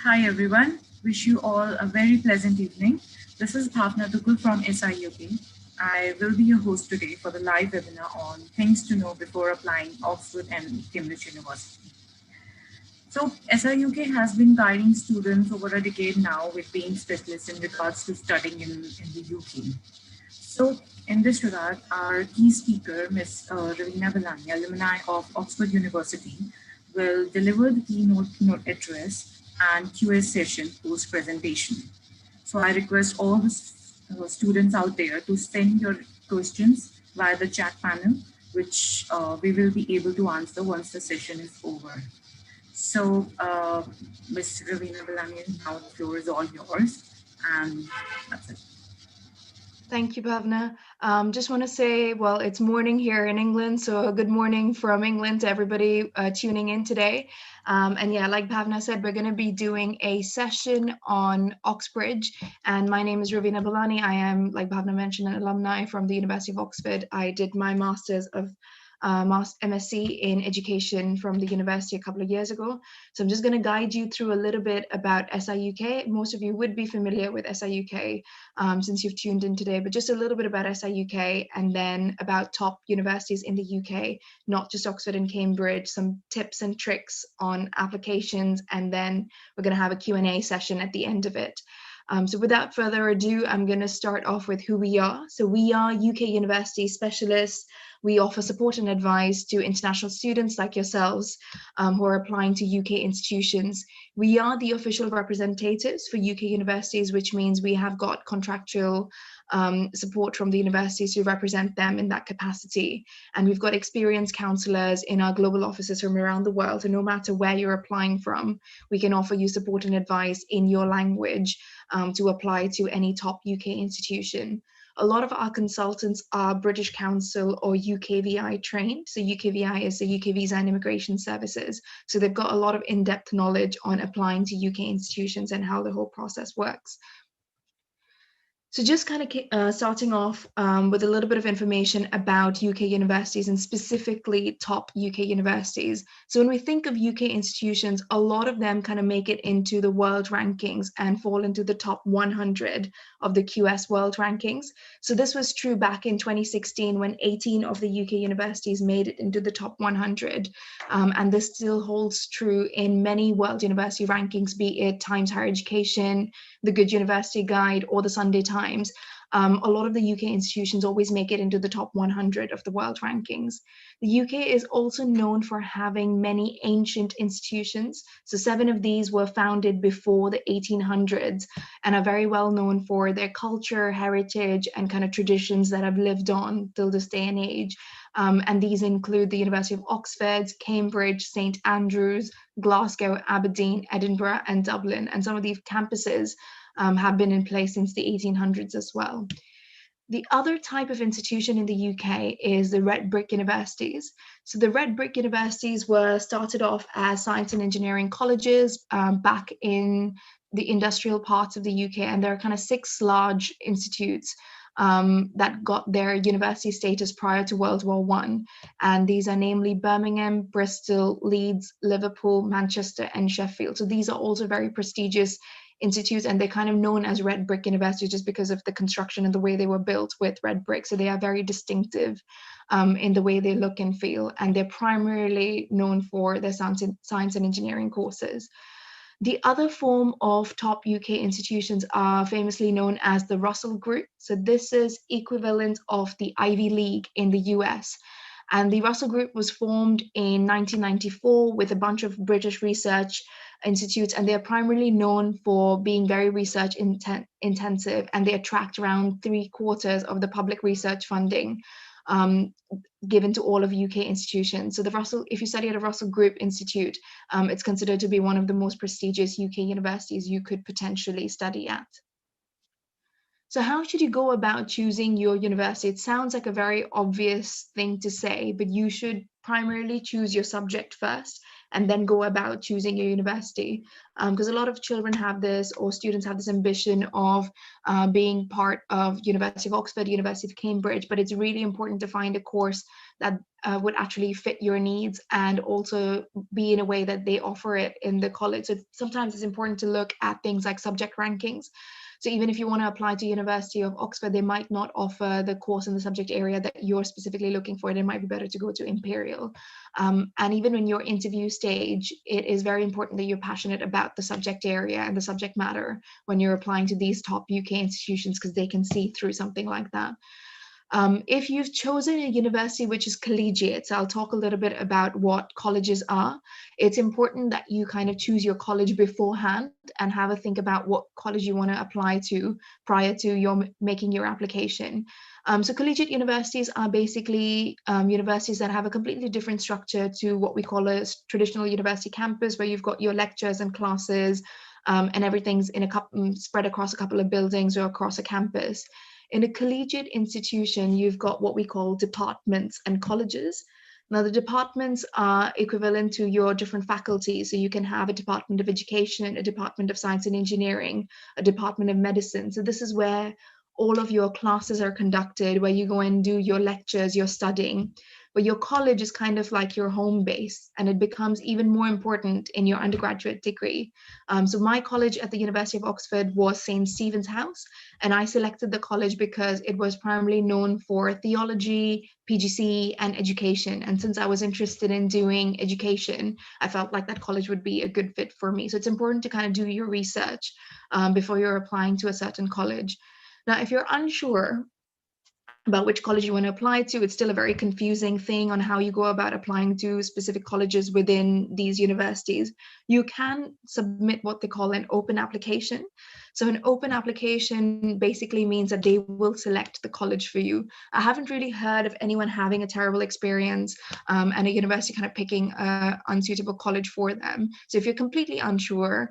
Hi everyone, wish you all a very pleasant evening. This is Bhavna Dukul from SIUK. I will be your host today for the live webinar on things to know before applying Oxford and Cambridge University. So SIUK has been guiding students over a decade now with being specialists in regards to studying in the UK. So in this regard, our key speaker, Ms. Ravina Balani, alumni of Oxford University, will deliver the keynote address and Q&A session post presentation. So I request all the students out there to send your questions via the chat panel, which we will be able to answer once the session is over. So, Ms. Ravina Balani, now the floor is all yours, and that's it. Thank you, Bhavna. Just want to say, well, it's morning here in England, so good morning from England to everybody tuning in today. And yeah, like Bhavna said, we're going to be doing a session on Oxbridge. And my name is Ravina Balani. I am, like Bhavna mentioned, an alumni from the University of Oxford. I did my Master's of MSc in Education from the university a couple of years ago. So I'm just going to guide you through a little bit about SIUK. Most of you would be familiar with SIUK since you've tuned in today, but just a little bit about SIUK and then about top universities in the UK, not just Oxford and Cambridge, some tips and tricks on applications, and then we're going to have a Q&A session at the end of it. So without further ado, I'm going to start off with who we are. So we are UK University specialists. We offer support and advice to international students like yourselves who are applying to UK institutions. We are the official representatives for UK universities, which means we have got contractual support from the universities to represent them in that capacity. And we've got experienced counselors in our global offices from around the world. So no matter where you're applying from, we can offer you support and advice in your language to apply to any top UK institution. A lot of our consultants are British Council or UKVI trained. So UKVI is the UK Visa and Immigration Services. So they've got a lot of in-depth knowledge on applying to UK institutions and how the whole process works. So just kind of starting off with a little bit of information about UK universities and specifically top UK universities. So when we think of UK institutions, a lot of them kind of make it into the world rankings and fall into the top 100 of the QS world rankings. So this was true back in 2016 when 18 of the UK universities made it into the top 100. And this still holds true in many world university rankings, be it Times Higher Education, the Good University Guide, or the Sunday Times. A lot of the UK institutions always make it into the top 100 of the world rankings. The UK is also known for having many ancient institutions. So 7 of these were founded before the 1800s and are very well known for their culture, heritage, and kind of traditions that have lived on till this day and age. And these include the University of Oxford, Cambridge, St Andrews, Glasgow, Aberdeen, Edinburgh, and Dublin. And some of these campuses have been in place since the 1800s as well. The other type of institution in the UK is the red brick universities. So the red brick universities were started off as science and engineering colleges back in the industrial parts of the UK, and there are kind of 6 large institutes that got their university status prior to World War I. And these are namely Birmingham, Bristol, Leeds, Liverpool, Manchester, and Sheffield. So these are also very prestigious institutes, and they're kind of known as red brick universities just because of the construction and the way they were built with red brick. So they are very distinctive in the way they look and feel, and they're primarily known for their science and engineering courses. The other form of top UK institutions are famously known as the Russell Group. So this is equivalent of the Ivy League in the US. And the Russell Group was formed in 1994 with a bunch of British research institutes, and they're primarily known for being very research intensive, and they attract around 3/4 of the public research funding given to all of UK institutions. So if you study at a Russell Group Institute, it's considered to be one of the most prestigious UK universities you could potentially study at. So how should you go about choosing your university? It sounds like a very obvious thing to say, but you should primarily choose your subject first and then go about choosing your university. Because a lot of children have this, or students have this ambition of being part of University of Oxford, University of Cambridge, but it's really important to find a course that would actually fit your needs and also be in a way that they offer it in the college. So sometimes it's important to look at things like subject rankings. So even if you want to apply to University of Oxford, they might not offer the course in the subject area that you're specifically looking for. It might be better to go to Imperial. And even when you're interview stage, it is very important that you're passionate about the subject area and the subject matter when you're applying to these top UK institutions, because they can see through something like that. If you've chosen a university which is collegiate, so I'll talk a little bit about what colleges are. It's important that you kind of choose your college beforehand and have a think about what college you want to apply to prior to your making your application. So collegiate universities are basically universities that have a completely different structure to what we call a traditional university campus, where you've got your lectures and classes, and everything's in a spread across a couple of buildings or across a campus. In a collegiate institution, you've got what we call departments and colleges. Now, the departments are equivalent to your different faculties. So you can have a department of education, a department of science and engineering, a department of medicine. So this is where all of your classes are conducted, where you go and do your lectures, your studying. But your college is kind of like your home base, and it becomes even more important in your undergraduate degree. So my college at the University of Oxford was St. Stephen's House, and I selected the college because it was primarily known for theology, PGC, and education. And since I was interested in doing education, I felt like that college would be a good fit for me. So it's important to kind of do your research before you're applying to a certain college. Now, if you're unsure about which college you want to apply to, it's still a very confusing thing on how you go about applying to specific colleges within these universities. You can submit what they call an open application. So an open application basically means that they will select the college for you. I haven't really heard of anyone having a terrible experience and a university kind of picking an unsuitable college for them. So if you're completely unsure,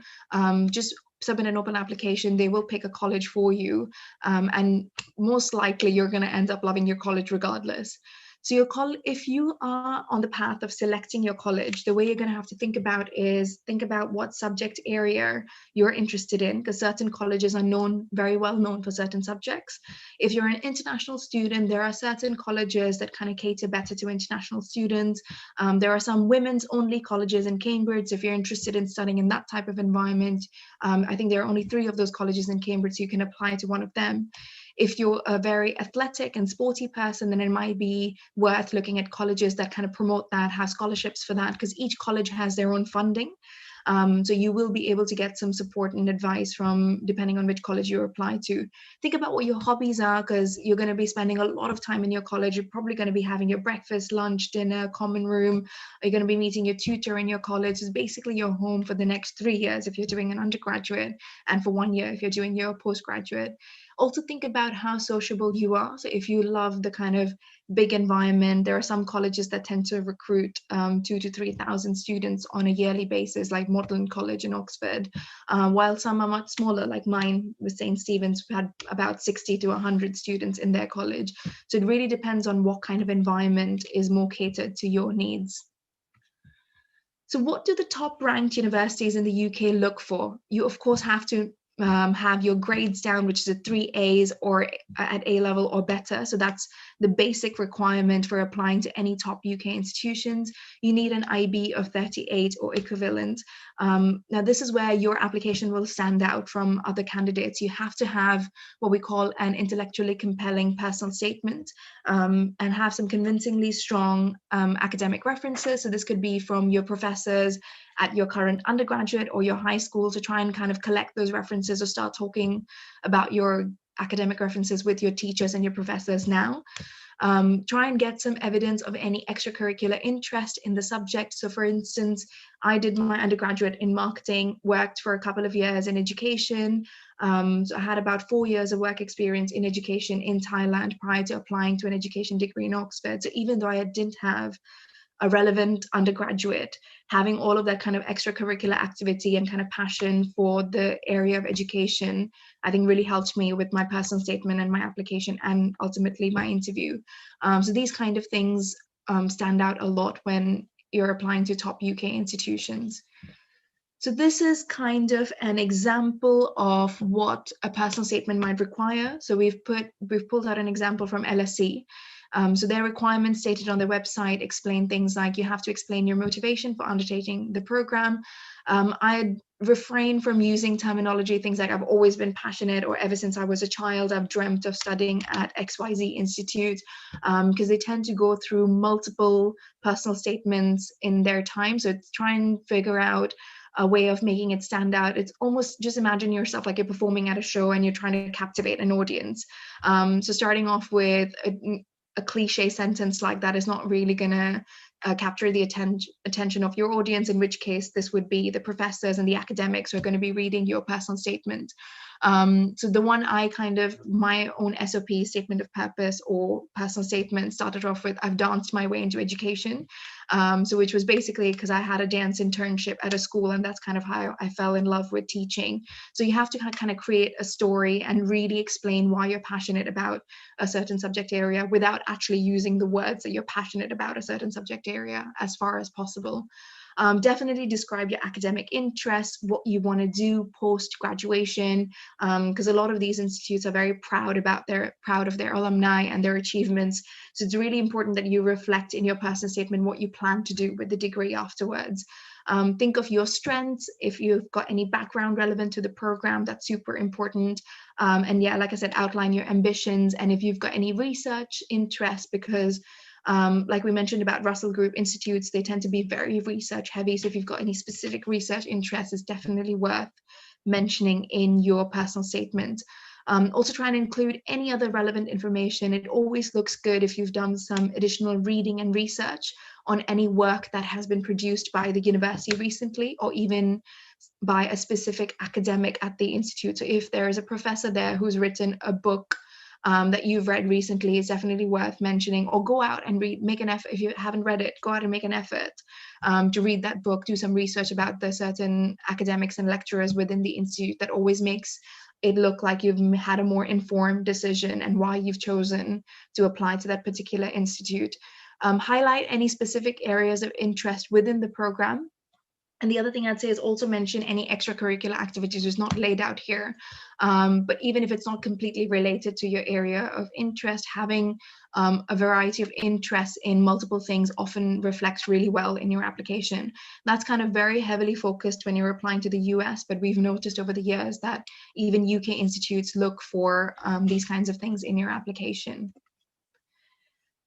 just submit an open application. They will pick a college for you, and most likely you're going to end up loving your college regardless. So if you are on the path of selecting your college, the way you're going to have to think about is think about what subject area you're interested in, because certain colleges are very well known for certain subjects. If you're an international student, there are certain colleges that kind of cater better to international students. There are some women's only colleges in Cambridge. If you're interested in studying in that type of environment, I think there are only 3 of those colleges in Cambridge, so you can apply to one of them. If you're a very athletic and sporty person, then it might be worth looking at colleges that kind of promote that, have scholarships for that, because each college has their own funding. So you will be able to get some support and advice from depending on which college you apply to. Think about what your hobbies are, because you're going to be spending a lot of time in your college. You're probably going to be having your breakfast, lunch, dinner, common room. You're going to be meeting your tutor in your college. It's basically your home for the next 3 years if you're doing an undergraduate, and for 1 year if you're doing your postgraduate. Also think about how sociable you are. So if you love the kind of big environment, there are some colleges that tend to recruit 2,000 to 3,000 students on a yearly basis, like Magdalen College in Oxford, while some are much smaller, like mine with St. Stephen's, who had about 60 to 100 students in their college. So it really depends on what kind of environment is more catered to your needs. So what do the top ranked universities in the UK look for? You, of course, have to have your grades down, which is a 3 A's or at A level or better. So that's the basic requirement for applying to any top UK institutions. You need an IB of 38 or equivalent. Now, this is where your application will stand out from other candidates. You have to have what we call an intellectually compelling personal statement, and have some convincingly strong academic references. So this could be from your professors at your current undergraduate or your high school, to try and kind of collect those references or start talking about your academic references with your teachers and your professors now. Try and get some evidence of any extracurricular interest in the subject. So for instance, I did my undergraduate in marketing, worked for a couple of years in education. So I had about 4 years of work experience in education in Thailand prior to applying to an education degree in Oxford. So even though I didn't have a relevant undergraduate, having all of that kind of extracurricular activity and kind of passion for the area of education, I think really helped me with my personal statement and my application and ultimately my interview. So these kind of things stand out a lot when you're applying to top UK institutions. So this is kind of an example of what a personal statement might require. So we've pulled out an example from LSE. So their requirements stated on their website explain things like you have to explain your motivation for undertaking the program. I refrain from using terminology, things like I've always been passionate, or ever since I was a child, I've dreamt of studying at XYZ Institute, because they tend to go through multiple personal statements in their time. So try and figure out a way of making it stand out. It's almost, just imagine yourself like you're performing at a show and you're trying to captivate an audience. So starting off with a cliche sentence like that is not really going to capture the attention of your audience, in which case this would be the professors and the academics who are going to be reading your personal statement. So the one my own SOP, statement of purpose or personal statement, started off with, I've danced my way into education. So which was basically because I had a dance internship at a school, and that's kind of how I fell in love with teaching. So you have to kind of create a story and really explain why you're passionate about a certain subject area without actually using the words that you're passionate about a certain subject area as far as possible. Definitely describe your academic interests, what you want to do post graduation, because a lot of these institutes are very proud of their alumni and their achievements. So it's really important that you reflect in your personal statement what you plan to do with the degree afterwards. Think of your strengths. If you've got any background relevant to the program, that's super important. And yeah, like I said, outline your ambitions, and if you've got any research interests, because like we mentioned about Russell Group Institutes, they tend to be very research heavy. So if you've got any specific research interests, it's definitely worth mentioning in your personal statement. Also try and include any other relevant information. It always looks good if you've done some additional reading and research on any work that has been produced by the university recently, or even by a specific academic at the institute. So if there is a professor there who's written a book that you've read recently, is definitely worth mentioning. Or go out and read, make an effort. If you haven't read it, go out and make an effort to read that book, do some research about the certain academics and lecturers within the institute. That always makes it look like you've had a more informed decision and why you've chosen to apply to that particular institute. Highlight any specific areas of interest within the program. And the other thing I'd say is also mention any extracurricular activities is not laid out here. But even if it's not completely related to your area of interest, having a variety of interests in multiple things often reflects really well in your application. That's kind of very heavily focused when you're applying to the US, but we've noticed over the years that even UK institutes look for these kinds of things in your application.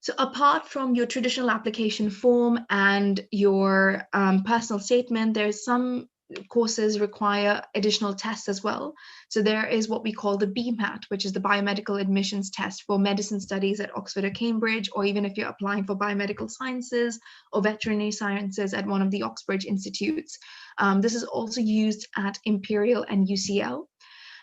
So apart from your traditional application form and your personal statement, there's some courses require additional tests as well. So there is what we call the BMAT, which is the biomedical admissions test for medicine studies at Oxford or Cambridge, or even if you're applying for biomedical sciences or veterinary sciences at one of the Oxbridge institutes. This is also used at Imperial and UCL.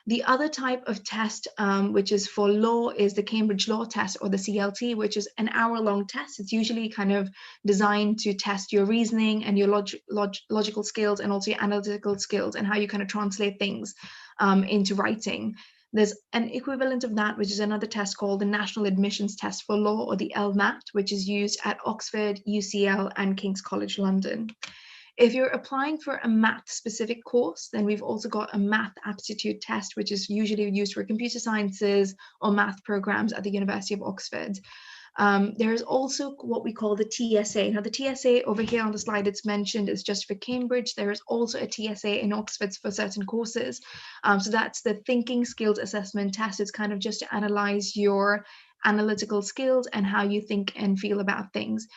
The other type of test, which is for law, is the Cambridge Law Test, or the CLT, which is an hour-long test. It's usually kind of designed to test your reasoning and your logical skills, and also your analytical skills, and how you kind of translate things into writing. There's an equivalent of that, which is another test called the National Admissions Test for Law, or the LMAT, which is used at Oxford, UCL, and King's College London. If you're applying for a math specific course, then we've also got a math aptitude test, which is usually used for computer sciences or math programs at the University of Oxford. There is also what we call the TSA. Now the TSA over here on the slide, it's mentioned is just for Cambridge. There is also a TSA in Oxford for certain courses. So that's the thinking skills assessment test. It's kind of just to analyze your analytical skills and how you think and feel about things.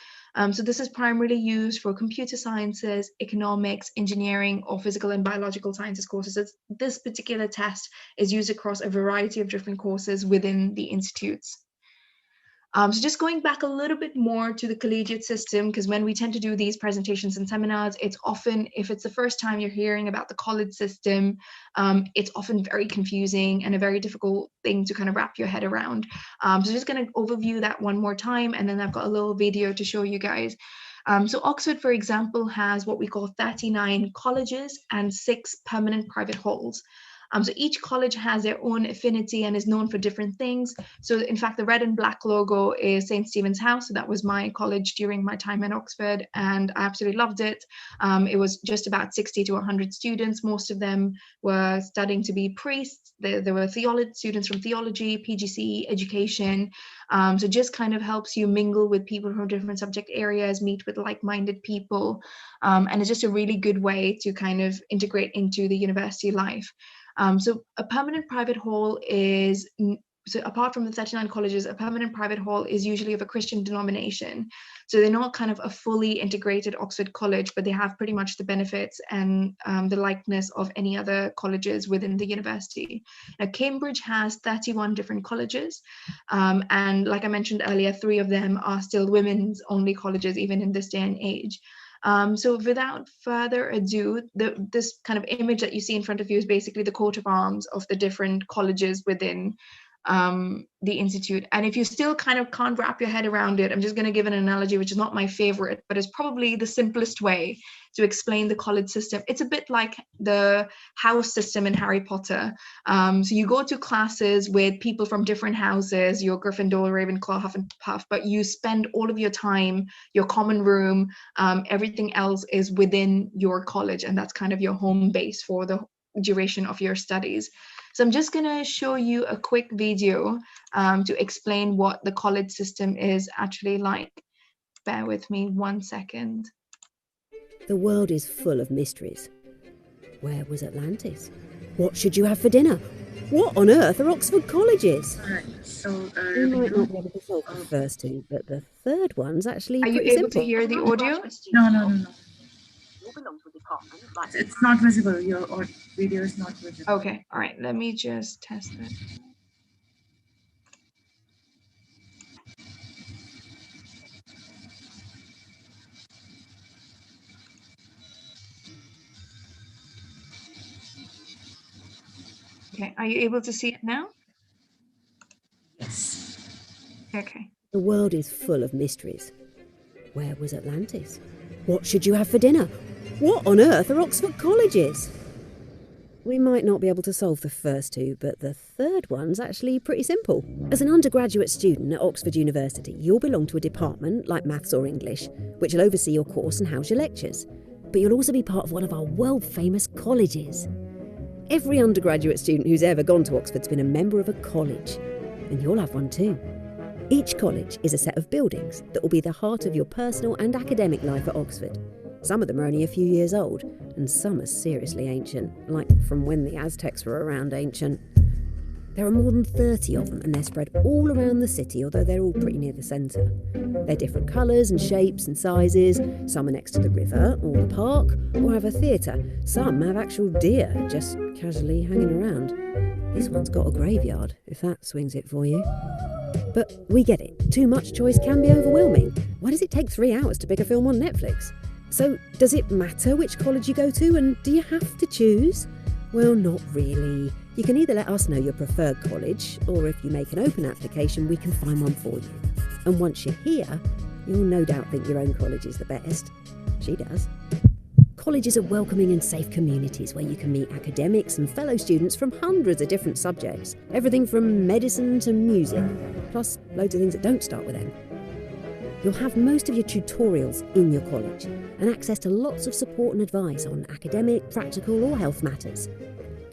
So this is primarily used for computer sciences, economics, engineering, or physical and biological sciences courses. This particular test is used across a variety of different courses within the institutes. So just going back a little bit more to the collegiate system, because when we tend to do these presentations and seminars, it's often, if it's the first time you're hearing about the college system, it's often very confusing and a very difficult thing to kind of wrap your head around. So just going to overview that one more time, and then I've got a little video to show you guys. So Oxford, for example, has what we call 39 colleges and 6 permanent private halls. So each college has their own affinity and is known for different things. So in fact, the red and black logo is St. Stephen's House. So that was my college during my time in Oxford, and I absolutely loved it. It was just about 60 to 100 students. Most of them were studying to be priests. There were students from theology, PGCE, education. So just kind of helps you mingle with people from different subject areas, meet with like-minded people. And it's just a really good way to kind of integrate into the university life. So a permanent private hall is, so apart from the 39 colleges, a permanent private hall is usually of a Christian denomination. So they're not kind of a fully integrated Oxford college, but they have pretty much the benefits and the likeness of any other colleges within the university. Now, Cambridge has 31 different colleges. And like I mentioned earlier, 3 of them are still women's only colleges, even in this day and age. So without further ado, this kind of image that you see in front of you is basically the coat of arms of the different colleges within the institute. And if you still kind of can't wrap your head around it, I'm just going to give an analogy, which is not my favorite, but is probably the simplest way to explain the college system. It's a bit like the house system in Harry Potter. So you go to classes with people from different houses, your Gryffindor, Ravenclaw, Hufflepuff, but you spend all of your time, your common room, everything else is within your college, and that's kind of your home base for the duration of your studies. So I'm just going to show you a quick video to explain what the college system is actually like. Bear with me 1 second. The world is full of mysteries. Where was Atlantis? What should you have for dinner? What on earth are Oxford colleges? Alright, so We might not be able to solve the first 2, but the third one's actually Are you pretty able simple. to hear the audio? no. It's not visible. Your video is not visible. Okay, all right, let me just test it. Okay, are you able to see it now? Yes. Okay. The world is full of mysteries. Where was Atlantis? What should you have for dinner? What on earth are Oxford colleges? We might not be able to solve the first 2, but the third one's actually pretty simple. As an undergraduate student at Oxford University, you'll belong to a department like maths or English, which will oversee your course and house your lectures. But you'll also be part of one of our world-famous colleges. Every undergraduate student who's ever gone to Oxford's been a member of a college, and you'll have one too. Each college is a set of buildings that will be the heart of your personal and academic life at Oxford. Some of them are only a few years old, and some are seriously ancient, like from when the Aztecs were around ancient. There are more than 30 of them, and they're spread all around the city, although they're all pretty near the centre. They're different colours and shapes and sizes. Some are next to the river or the park, or have a theatre. Some have actual deer just casually hanging around. This one's got a graveyard, if that swings it for you. But we get it. Too much choice can be overwhelming. Why does it take 3 hours to pick a film on Netflix? So, does it matter which college you go to, and do you have to choose? Well, not really. You can either let us know your preferred college, or if you make an open application, we can find one for you. And once you're here, you'll no doubt think your own college is the best. She does. Colleges are welcoming and safe communities where you can meet academics and fellow students from hundreds of different subjects. Everything from medicine to music, plus loads of things that don't start with M. You'll have most of your tutorials in your college and access to lots of support and advice on academic, practical or health matters.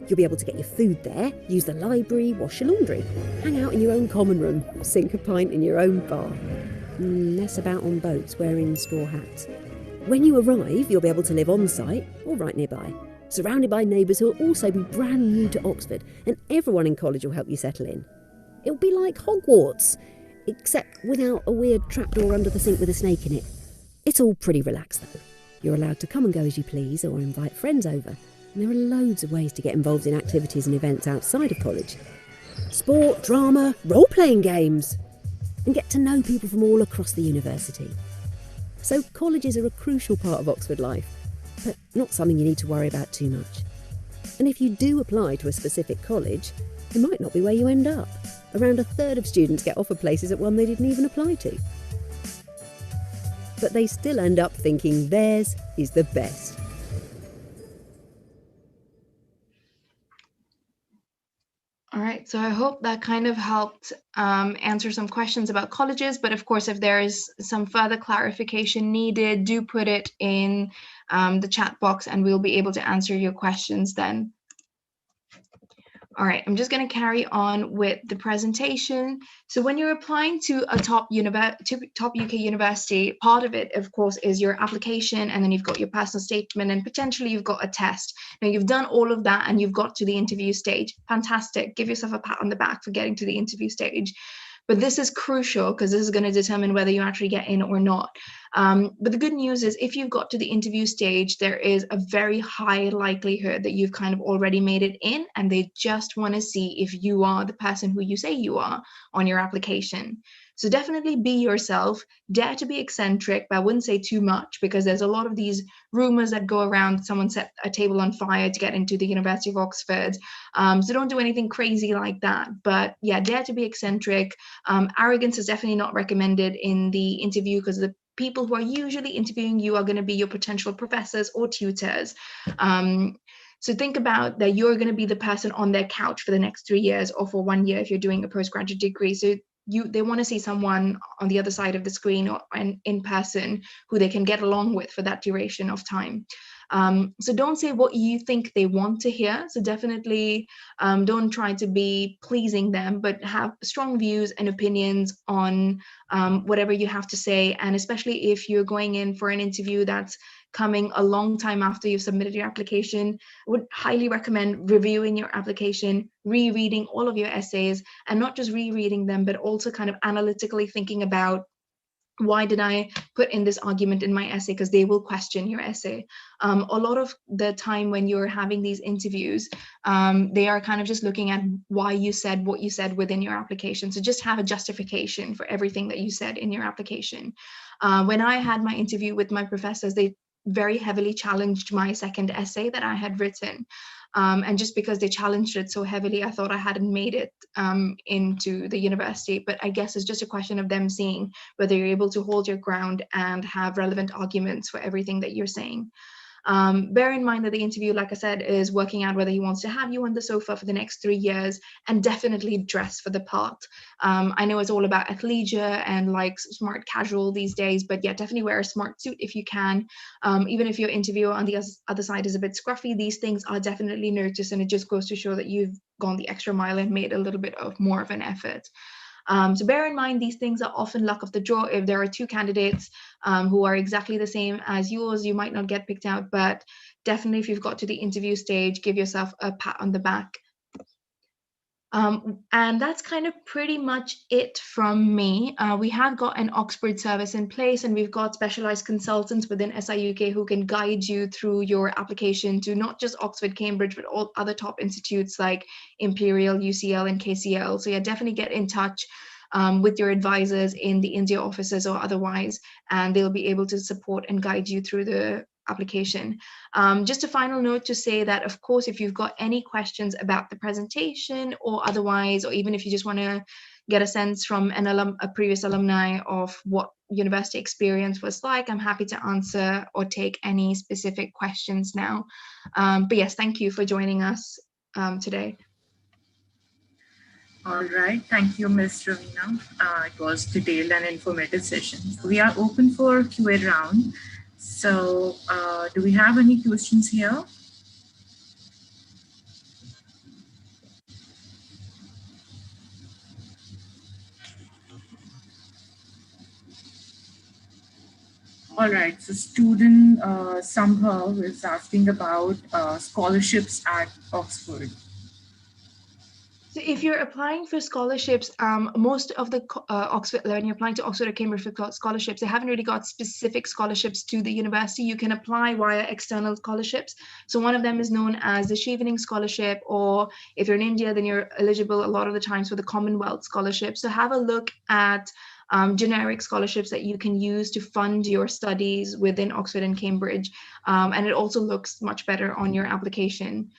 You'll be able to get your food there, use the library, wash your laundry, hang out in your own common room, sink a pint in your own bar, mess about on boats wearing straw hats. When you arrive, you'll be able to live on site or right nearby, surrounded by neighbours who will also be brand new to Oxford, and everyone in college will help you settle in. It'll be like Hogwarts, except without a weird trapdoor under the sink with a snake in it. It's all pretty relaxed though. You're allowed to come and go as you please or invite friends over, and there are loads of ways to get involved in activities and events outside of college. Sport, drama, role-playing games, and get to know people from all across the university. So colleges are a crucial part of Oxford life, but not something you need to worry about too much. And if you do apply to a specific college, it might not be where you end up. Around a third of students get offered places at one they didn't even apply to. But they still end up thinking theirs is the best. All right, so I hope that kind of helped answer some questions about colleges. But of course, if there is some further clarification needed, do put it in the chat box and we'll be able to answer your questions then. All right, I'm just going to carry on with the presentation. So when you're applying to a top UK university, part of it, of course, is your application, and then you've got your personal statement, and potentially you've got a test. Now you've done all of that and you've got to the interview stage. Fantastic. Give yourself a pat on the back for getting to the interview stage. But this is crucial because this is going to determine whether you actually get in or not. But the good news is if you've got to the interview stage, there is a very high likelihood that you've kind of already made it in, and they just want to see if you are the person who you say you are on your application. So definitely be yourself, dare to be eccentric, but I wouldn't say too much because there's a lot of these rumors that go around. Someone set a table on fire to get into the University of Oxford. So don't do anything crazy like that. But yeah, dare to be eccentric. Arrogance is definitely not recommended in the interview because the people who are usually interviewing you are going to be your potential professors or tutors. So think about that you're going to be the person on their couch for the next 3 years or for 1 year if you're doing a postgraduate degree. So they want to see someone on the other side of the screen or in person who they can get along with for that duration of time. So don't say what you think they want to hear. So definitely don't try to be pleasing them, but have strong views and opinions on whatever you have to say. And especially if you're going in for an interview that's coming a long time after you've submitted your application, I would highly recommend reviewing your application, rereading all of your essays, and not just rereading them, but also kind of analytically thinking about why did I put in this argument in my essay? Because they will question your essay. A lot of the time when you're having these interviews, they are kind of just looking at why you said what you said within your application. So just have a justification for everything that you said in your application. When I had my interview with my professors, they very heavily challenged my second essay that I had written. And just because they challenged it so heavily, I thought I hadn't made it into the university. But I guess it's just a question of them seeing whether you're able to hold your ground and have relevant arguments for everything that you're saying. Bear in mind that the interview, like I said, is working out whether he wants to have you on the sofa for the next 3 years, and definitely dress for the part. I know it's all about athleisure and like smart casual these days, but yeah, definitely wear a smart suit if you can. Even if your interviewer on the other side is a bit scruffy, these things are definitely noticed, and it just goes to show that you've gone the extra mile and made a little bit of more of an effort. So bear in mind, these things are often luck of the draw. If there are two candidates who are exactly the same as yours, you might not get picked out, but definitely if you've got to the interview stage, give yourself a pat on the back. And that's kind of pretty much it from me. We have got an Oxford service in place, and we've got specialized consultants within SIUK who can guide you through your application to not just Oxford, Cambridge, but all other top institutes like Imperial, UCL, and KCL. So yeah, definitely get in touch with your advisors in the India offices or otherwise, and they'll be able to support and guide you through the application. Just a final note to say that, of course, if you've got any questions about the presentation or otherwise, or even if you just want to get a sense from a previous alumni of what university experience was like, I'm happy to answer or take any specific questions now. But yes, thank you for joining us today. All right. Thank you, Ms. Ravina. It was detailed and informative session. We are open for Q&A round. So do we have any questions here? All right. So student Sambhav is asking about scholarships at Oxford. So if you're applying for scholarships, most of the Oxford, when you're applying to Oxford or Cambridge for scholarships, they haven't really got specific scholarships to the university. You can apply via external scholarships. So one of them is known as the Chevening Scholarship, or if you're in India, then you're eligible a lot of the times for the Commonwealth Scholarship. So have a look at generic scholarships that you can use to fund your studies within Oxford and Cambridge. And it also looks much better on your application.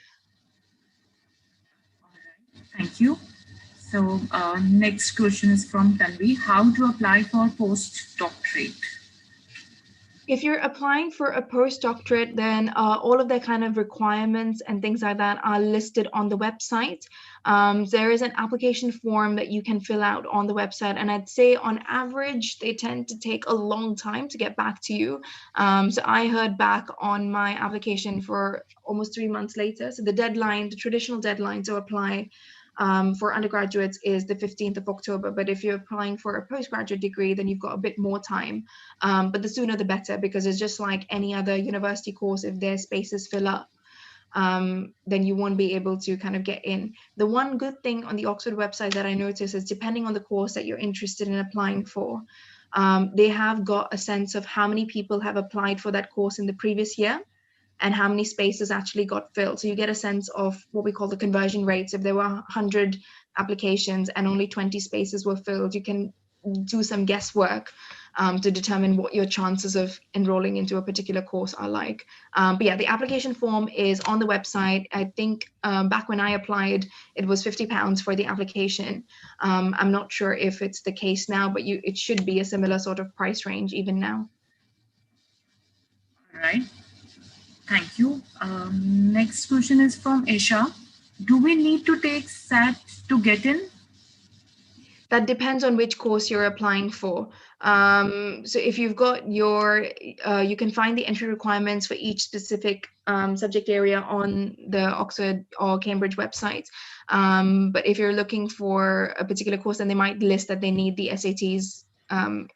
Thank you. So next question is from Tanvi. How to apply for postdoctorate? If you're applying for a postdoctorate, then all of their kind of requirements and things like that are listed on the website. There is an application form that you can fill out on the website, and I'd say on average they tend to take a long time to get back to you. So I heard back on my application for almost 3 months later. So the deadline, the traditional deadline to apply for undergraduates is the 15th of October. But if you're applying for a postgraduate degree, then you've got a bit more time. But the sooner the better, because it's just like any other university course. If their spaces fill up, then you won't be able to kind of get in. The one good thing on the Oxford website that I noticed is depending on the course that you're interested in applying for, they have got a sense of how many people have applied for that course in the previous year and how many spaces actually got filled. So you get a sense of what we call the conversion rates. If there were 100 applications and only 20 spaces were filled, you can do some guesswork to determine what your chances of enrolling into a particular course are like. But yeah, the application form is on the website. I think back when I applied, it was £50 for the application. I'm not sure if it's the case now, but it should be a similar sort of price range even now. All right. Thank you. Next question is from Aisha. Do we need to take SAT to get in? That depends on which course you're applying for. So if you've got you can find the entry requirements for each specific subject area on the Oxford or Cambridge website. But if you're looking for a particular course, then they might list that they need the SATs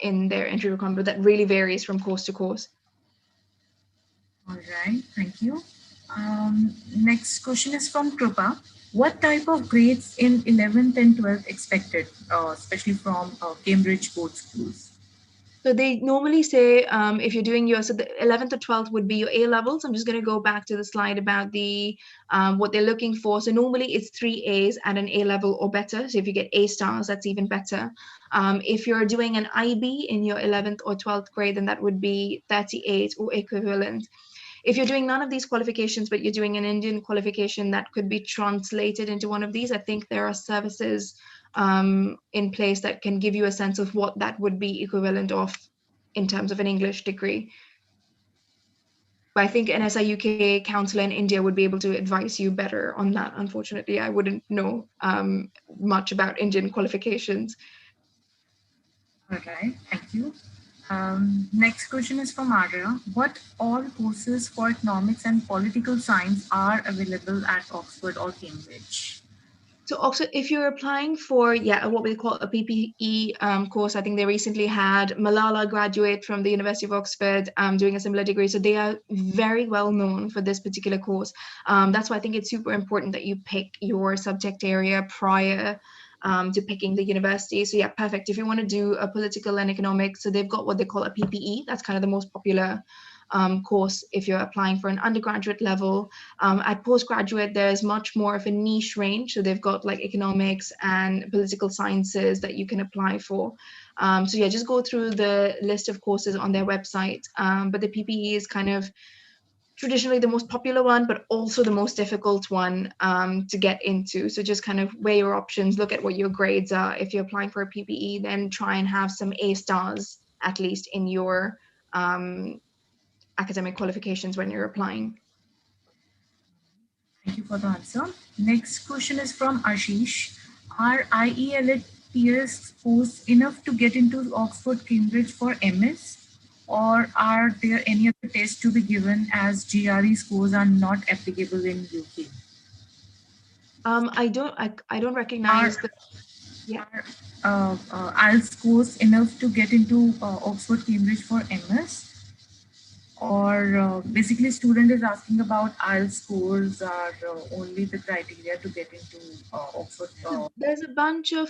in their entry requirement. But that really varies from course to course. All right, thank you. Next question is from Krupa. What type of grades in 11th and 12th expected, especially from Cambridge board schools? So they normally say if you're doing so the 11th or 12th would be your A levels. I'm just going to go back to the slide about the what they're looking for. So normally it's 3 A's at an A level or better. So if you get A stars, that's even better. If you're doing an IB in your 11th or 12th grade, then that would be 38 or equivalent. If you're doing none of these qualifications, but you're doing an Indian qualification that could be translated into one of these, I think there are services in place that can give you a sense of what that would be equivalent of in terms of an English degree. But I think an SIUK counselor in India would be able to advise you better on that. Unfortunately, I wouldn't know much about Indian qualifications. All right, thank you. Next question is from Arya. What all courses for economics and political science are available at Oxford or Cambridge? So Oxford, if you're applying for what we call a PPE course, I think they recently had Malala graduate from the University of Oxford doing a similar degree. So they are very well known for this particular course. That's why I think it's super important that you pick your subject area prior to picking the university. So yeah, perfect. If you want to do a political and economics, so they've got what they call a PPE. That's kind of the most popular course if you're applying for an undergraduate level. At postgraduate, there's much more of a niche range. So they've got like economics and political sciences that you can apply for. So yeah, just go through the list of courses on their website. But the PPE is kind of traditionally the most popular one, but also the most difficult one to get into. So just kind of weigh your options, look at what your grades are. If you're applying for a PPE, then try and have some A stars at least in your academic qualifications when you're applying. Thank you for the answer. Next question is from Ashish. Are IELTS scores enough to get into Oxford, Cambridge for MS? Or are there any other tests to be given as GRE scores are not applicable in UK? I don't recognize Are IELTS scores enough to get into Oxford, Cambridge for MS? Or basically student is asking about IELTS scores are only the criteria to get into Oxford. There's a bunch of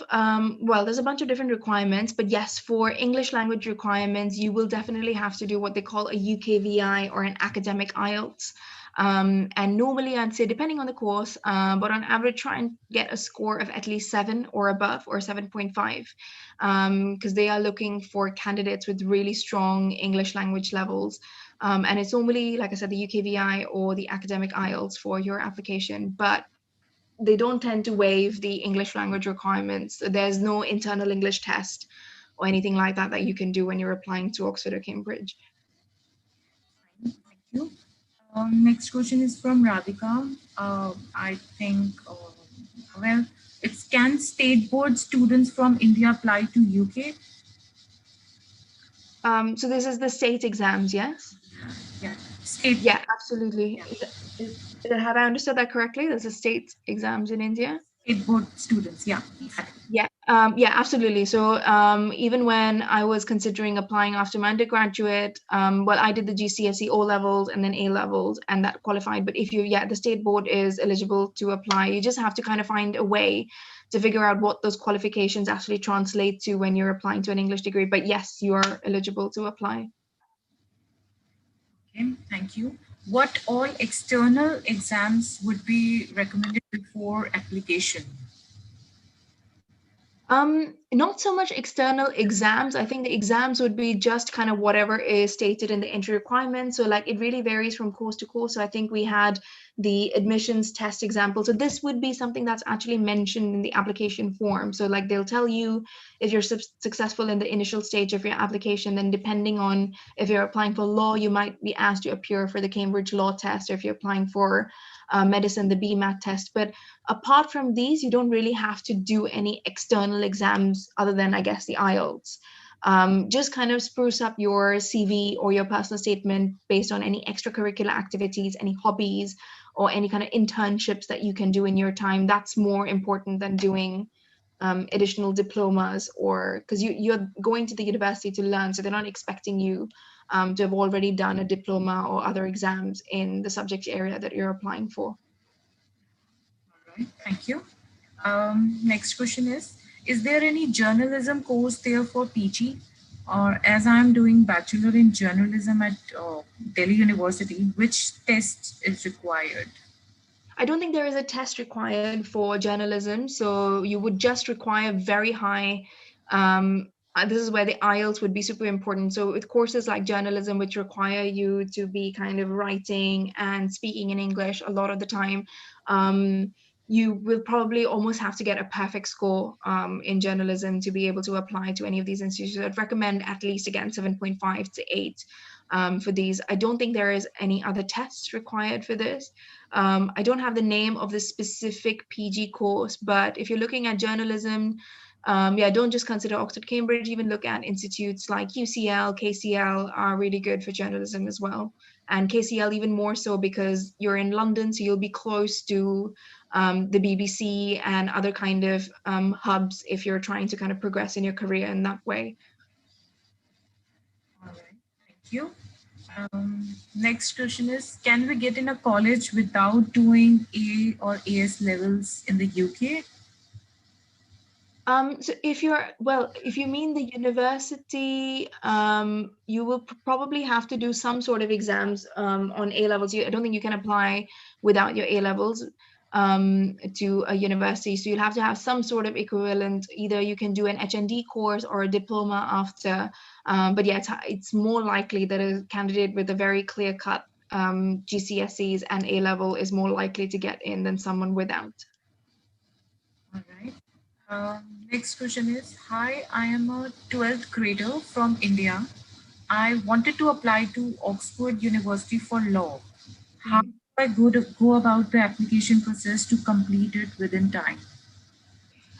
different requirements, but yes, for English language requirements, you will definitely have to do what they call a UKVI or an academic IELTS. And normally I'd say depending on the course, but on average try and get a score of at least 7 or above, or 7.5, because they are looking for candidates with really strong English language levels. And it's normally, like I said, the UKVI or the academic IELTS for your application, but they don't tend to waive the English language requirements. There's no internal English test or anything like that that you can do when you're applying to Oxford or Cambridge. you. Next question is from Radhika. I think, well, it's can state board students from India apply to UK? So this is the state exams, yes? Yeah, state. Yeah, absolutely. Yeah. Have I understood that correctly? There's a state exams in India? State board students. Yeah. Yeah, absolutely. So even when I was considering applying after my undergraduate, well, I did the GCSE O levels and then A levels, and that qualified. But if the state board is eligible to apply. You just have to kind of find a way to figure out what those qualifications actually translate to when you're applying to an English degree. But yes, you are eligible to apply. Okay, thank you. What all external exams would be recommended before application? Not so much external exams. I think the exams would be just kind of whatever is stated in the entry requirements. So like it really varies from course to course. So I think we had the admissions test example. So this would be something that's actually mentioned in the application form. So like they'll tell you if you're successful in the initial stage of your application, then depending on if you're applying for law, you might be asked to appear for the Cambridge law test, or if you're applying for medicine, the BMAT test. But apart from these, you don't really have to do any external exams other than, I guess, the IELTS. Just kind of spruce up your CV or your personal statement based on any extracurricular activities, any hobbies, or any kind of internships that you can do in your time. That's more important than doing additional diplomas, or because you're going to the university to learn, so they're not expecting you to have already done a diploma or other exams in the subject area that you're applying for. All right, thank you. Next question is there any journalism course there for PG? Or as I'm doing bachelor in journalism at Delhi University, which test is required? I don't think there is a test required for journalism, so you would just require very high. This is where the IELTS would be super important. So with courses like journalism, which require you to be kind of writing and speaking in English a lot of the time, you will probably almost have to get a perfect score in journalism to be able to apply to any of these institutions. I'd recommend at least, again, 7.5 to 8 for these. I don't think there is any other tests required for this. I don't have the name of the specific PG course, but if you're looking at journalism, don't just consider Oxford, Cambridge, even look at institutes like UCL, KCL are really good for journalism as well. And KCL even more so because you're in London, so you'll be close to the BBC and other kind of hubs if you're trying to kind of progress in your career in that way. All right, thank you. Next question is, can we get in a college without doing A or AS levels in the UK? So if you mean the university, you will probably have to do some sort of exams on A levels. I don't think you can apply without your A levels to a university. So you'll have to have some sort of equivalent. Either you can do an HND course or a diploma after. But yeah, it's more likely that a candidate with a very clear-cut GCSEs and A level is more likely to get in than someone without. All right. Next question is, hi, I am a 12th grader from India. I wanted to apply to Oxford University for law. How do I go about the application process to complete it within time?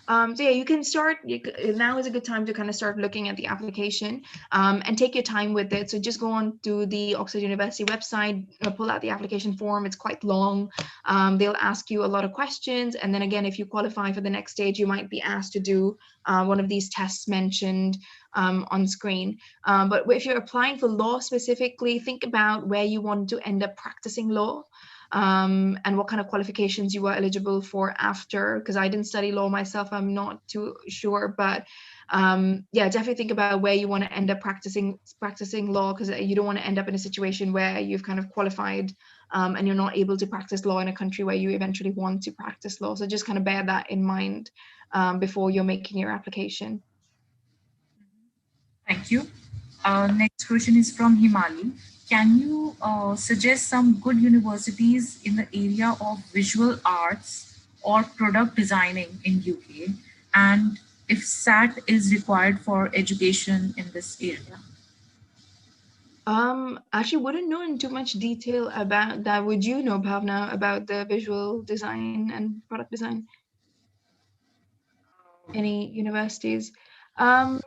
So yeah, you can start, now is a good time to kind of start looking at the application and take your time with it. So just go on to the Oxford University website, pull out the application form. It's quite long. They'll ask you a lot of questions. And then again, if you qualify for the next stage, you might be asked to do one of these tests mentioned on screen. But if you're applying for law specifically, think about where you want to end up practicing law. And what kind of qualifications you are eligible for after, because I didn't study law myself, I'm not too sure, but definitely think about where you want to end up practicing law, because you don't want to end up in a situation where you've kind of qualified and you're not able to practice law in a country where you eventually want to practice law. So just kind of bear that in mind before you're making your application. Thank you. Next question is from Himali. Can you suggest some good universities in the area of visual arts or product designing in UK? And if SAT is required for education in this area? Actually wouldn't know in too much detail about that. Would you know, Bhavna, about the visual design and product design? Any universities? I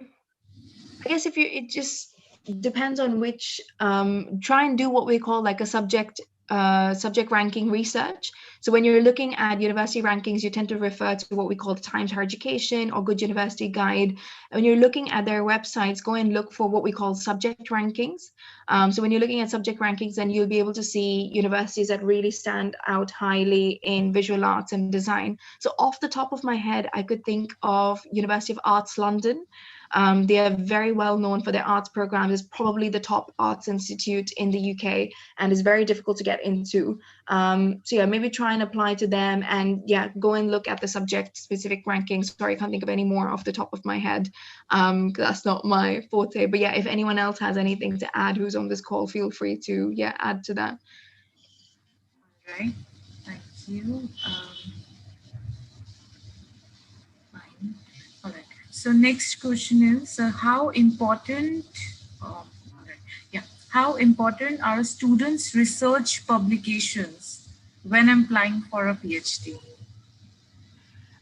guess if you, it just depends on which, try and do what we call like a subject ranking research. So when you're looking at university rankings, you tend to refer to what we call the Times Higher Education or Good University Guide. When you're looking at their websites, go and look for what we call subject rankings. So when you're looking at subject rankings, then you'll be able to see universities that really stand out highly in visual arts and design. So off the top of my head, I could think of University of Arts London. They are very well known for their arts programs. It's probably the top arts institute in the UK and is very difficult to get into. So yeah, maybe try and apply to them, and yeah, go and look at the subject specific rankings. Sorry, I can't think of any more off the top of my head. That's not my forte. But yeah, if anyone else has anything to add who's on this call, feel free to add to that. All right. Thank you. Fine. All right. So next question is how important? All right. Yeah. How important are students' research publications when applying for a PhD?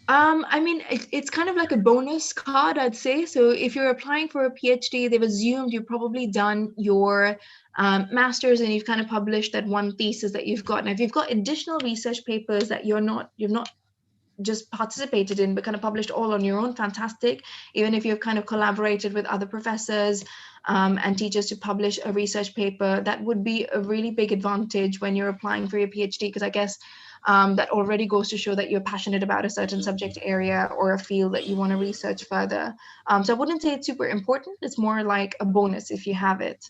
I mean, it's kind of like a bonus card, I'd say. So if you're applying for a PhD, they've assumed you've probably done your master's and you've kind of published that one thesis that you've got. Now, if you've got additional research papers that you've not just participated in, but kind of published all on your own, fantastic. Even if you've kind of collaborated with other professors and teachers to publish a research paper, that would be a really big advantage when you're applying for your PhD, because I guess that already goes to show that you're passionate about a certain subject area or a field that you want to research further. So I wouldn't say it's super important. It's more like a bonus if you have it.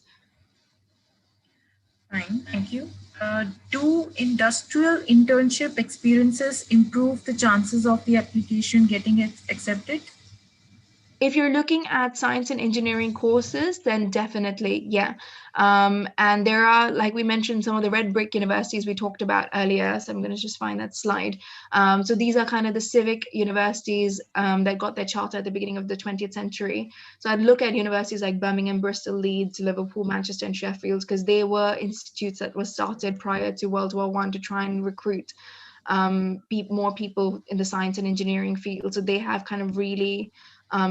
Fine, thank you. Do industrial internship experiences improve the chances of the application getting accepted? If you're looking at science and engineering courses, then definitely, yeah. And there are, like we mentioned, some of the red brick universities we talked about earlier. So I'm going to just find that slide. So these are kind of the civic universities that got their charter at the beginning of the 20th century. So I'd look at universities like Birmingham, Bristol, Leeds, Liverpool, Manchester, and Sheffield, because they were institutes that were started prior to World War I to try and recruit more people in the science and engineering field. So they have kind of really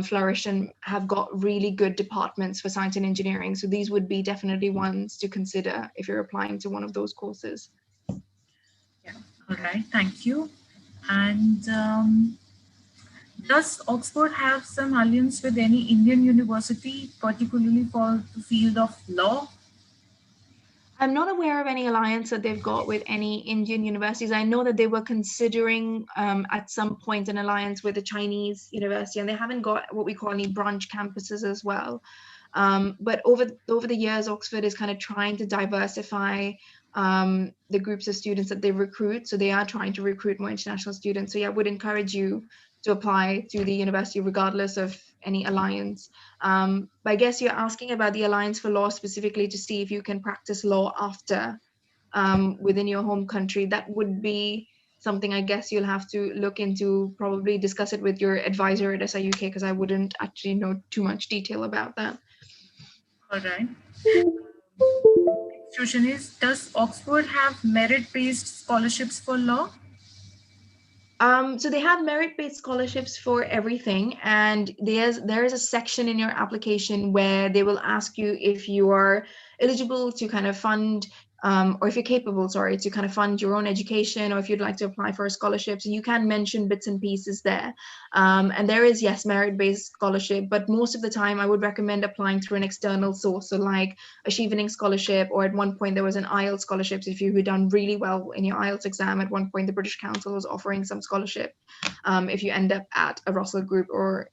flourished and have got really good departments for science and engineering. So these would be definitely ones to consider if you're applying to one of those courses. Yeah, all right, thank you. And does Oxford have some alliance with any Indian university, particularly for the field of law? I'm not aware of any alliance that they've got with any Indian universities. I know that they were considering at some point an alliance with a Chinese university, and they haven't got what we call any branch campuses as well. But over the years, Oxford is kind of trying to diversify the groups of students that they recruit. So they are trying to recruit more international students. So yeah, I would encourage you to apply to the university regardless of any alliance. But I guess you're asking about the Alliance for Law specifically to see if you can practice law after within your home country. That would be something I guess you'll have to look into, probably discuss it with your advisor at SIUK, because I wouldn't actually know too much detail about that. All right. Next question is, does Oxford have merit-based scholarships for law? So they have merit-based scholarships for everything, and there is a section in your application where they will ask you if you are eligible to kind of fund or if you're capable, sorry, to kind of fund your own education, or if you'd like to apply for a scholarship. So you can mention bits and pieces there. And there is, yes, merit-based scholarship, but most of the time I would recommend applying through an external source. So like a Chevening scholarship, or at one point there was an IELTS scholarship. If you had done really well in your IELTS exam, at one point the British Council was offering some scholarship if you end up at a Russell Group or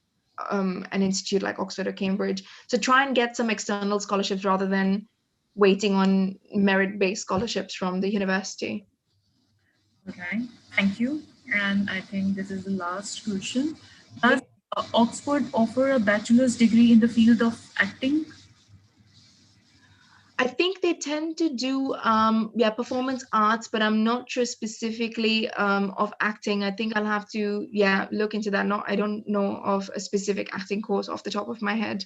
an institute like Oxford or Cambridge. So try and get some external scholarships rather than waiting on merit-based scholarships from the university. Okay, thank you. And I think this is the last question. Does Oxford offer a bachelor's degree in the field of acting? I think they tend to do performance arts, but I'm not sure specifically of acting. I think I'll have to look into that. I don't know of a specific acting course off the top of my head.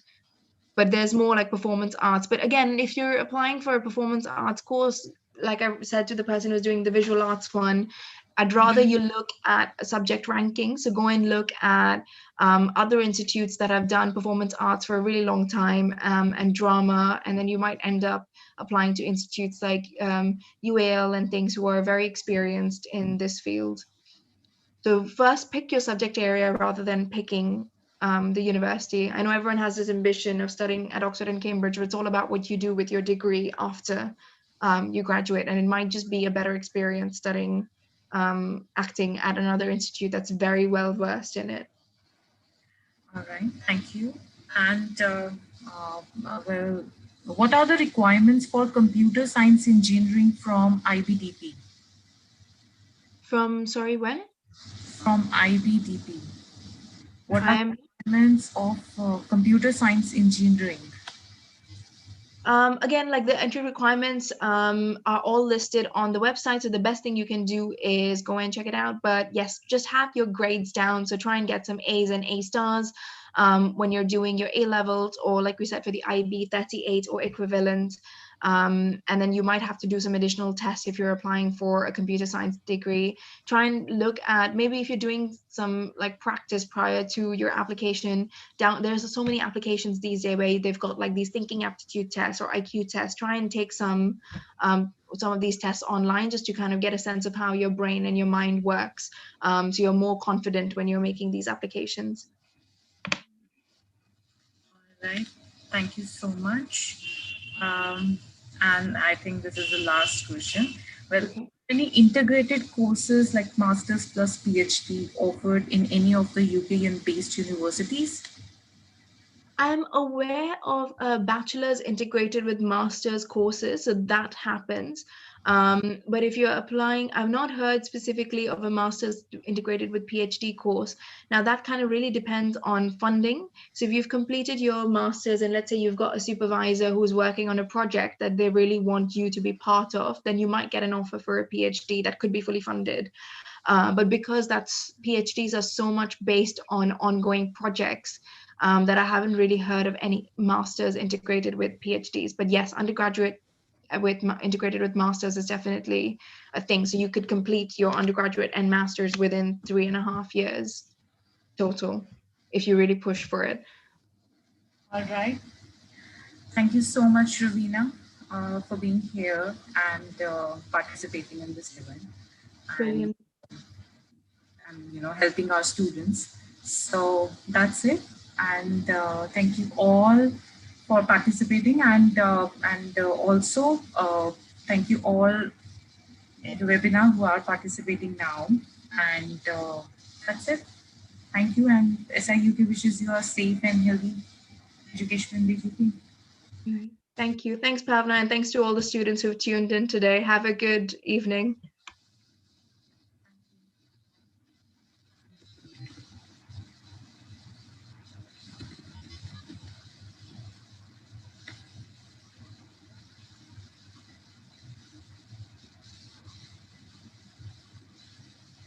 but there's more like performance arts. But again, if you're applying for a performance arts course, like I said to the person who's doing the visual arts one, I'd rather you look at a subject ranking. So go and look at other institutes that have done performance arts for a really long time, and drama, and then you might end up applying to institutes like UAL and things who are very experienced in this field. So first pick your subject area rather than picking the university. I know everyone has this ambition of studying at Oxford and Cambridge, but it's all about what you do with your degree after you graduate. And it might just be a better experience studying acting at another institute that's very well versed in it. All right, thank you. And well, what are the requirements for computer science engineering from IBDP? Sorry, when? From IBDP. What are I'm the requirements of computer science engineering? Again, like the entry requirements are all listed on the website. So the best thing you can do is go and check it out. But yes, just have your grades down. So try and get some A's and A stars when you're doing your A levels, or like we said for the IB, 38 or equivalent. And then you might have to do some additional tests if you're applying for a computer science degree. Try and look at, maybe if you're doing some like practice prior to your application, there's so many applications these days where they've got like these thinking aptitude tests or IQ tests. Try and take some of these tests online, just to kind of get a sense of how your brain and your mind works, so you're more confident when you're making these applications. All right, thank you so much. And I think this is the last question. Well, Okay. any integrated courses like Masters plus PhD offered in any of the UK based universities? I'm aware of a bachelor's integrated with master's courses, so that happens. But if you're applying, I've not heard specifically of a master's integrated with PhD course. Now, that kind of really depends on funding. So if you've completed your master's and let's say you've got a supervisor who's working on a project that they really want you to be part of, then you might get an offer for a PhD that could be fully funded. But because PhDs are so much based on ongoing projects, that I haven't really heard of any masters integrated with PhDs. But yes, undergraduate integrated with masters is definitely a thing. So you could complete your undergraduate and masters within 3.5 years total if you really push for it. All right. Thank you so much, Ravina, for being here and participating in this event. Brilliant. And helping our students. So that's it. And thank you all for participating, and also thank you all in the webinar who are participating now. And that's it. Thank you, and SIUK wishes you a safe and healthy education in the UK. Thank you. Thanks, Pavna, and thanks to all the students who've tuned in today. Have a good evening.